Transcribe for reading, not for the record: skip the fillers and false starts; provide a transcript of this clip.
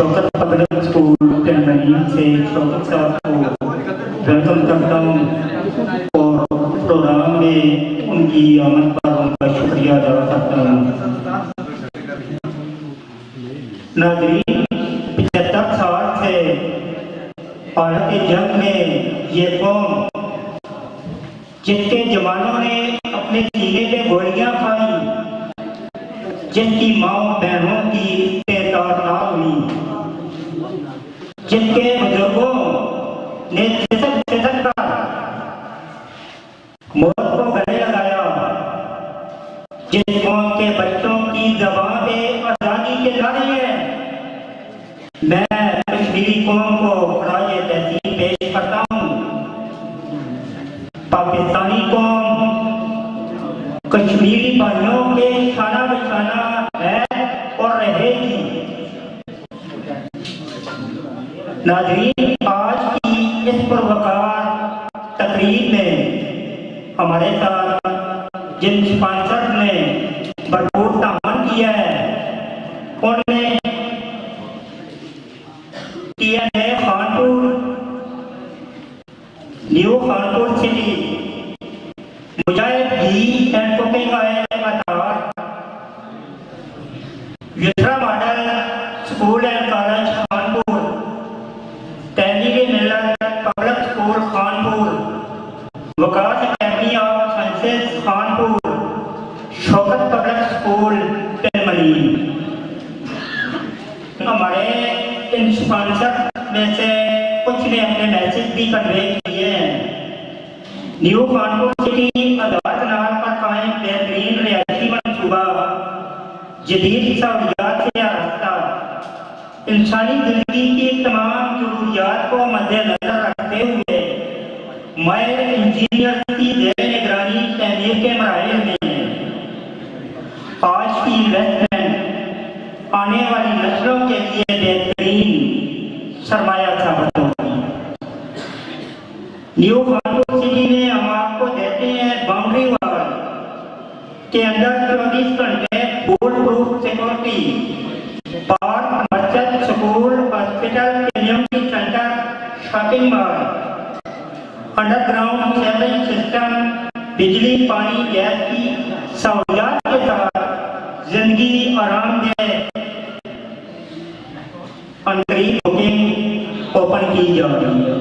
Shaukat public school टेनमनी से शौकत साहब को वेलकम करता हूँ और प्रोग्राम में उनकी आमद पर उनका शुक्रिया अदा करता हूँ। नाज़रीन, 75 साल से भारत के जंग में ये कौम जिनके जवानों ने अपने सीने पे गोलियां खाई, जिनकी माओ बहनों की तार हुई, जिनके बुजुर्गों ने सिसक कर मौत को गले लगाया, जिन कौम के बच्चों की ज़बान पे आज़ादी के नारे हैं, मैं कश्मीरी कौम को खराज तहसीन पेश करता हूँ। पाकिस्तानी कौम कश्मीरी भाइयों के खाना बचाना है और रहेगी। नाज़रीन, आज की इस पुरवकार तकरीब में हमारे साथ जिन स्पॉन्सर ने भरपूर तामन किया है, उनमें TNA Khanpur, new Khanpur city, Mujahid Ghee and cooking oil Atar, Yusra model school and college Khanpur, Tehreer Millat public school Khanpur, Waqas academy of sciences Khanpur, Shaukat public school टेनमनी। हमारे इन स्पॉन्सर में से कुछ ने अपने मैसेज भी कन्वे किए हैं। न्यू खानपुर सिटी आधार कनाल पर कायम बेहतरीन रिहायशी मनसूबा, जदीद सहूलियात से आरास्ता, इंसानी जिंदगी की तमाम जरूरियात को मद्देनजर रखते हुए माहिर इंजीनियर की ज़ेर निगरानी तहमीर के मराहिल में आज की इन्वेस्टमेंट आने वाली नस्लों के लिए बेहतरीन सरमाया साबित होगी। न्यू खानपुर सिटी में हम आपको देते हैं बाउंड्री वॉल के अंदर 24 घंटे फूल प्रूफ सिक्योरिटी, पार्क, मस्जिद, school, hospital, community centre, shopping mall, underground sewerage system, बिजली, पानी, गैस की सहूलियात के साथ जिंदगी आरामदेह अनकरीब बुकिंग ओपन की जा रही है।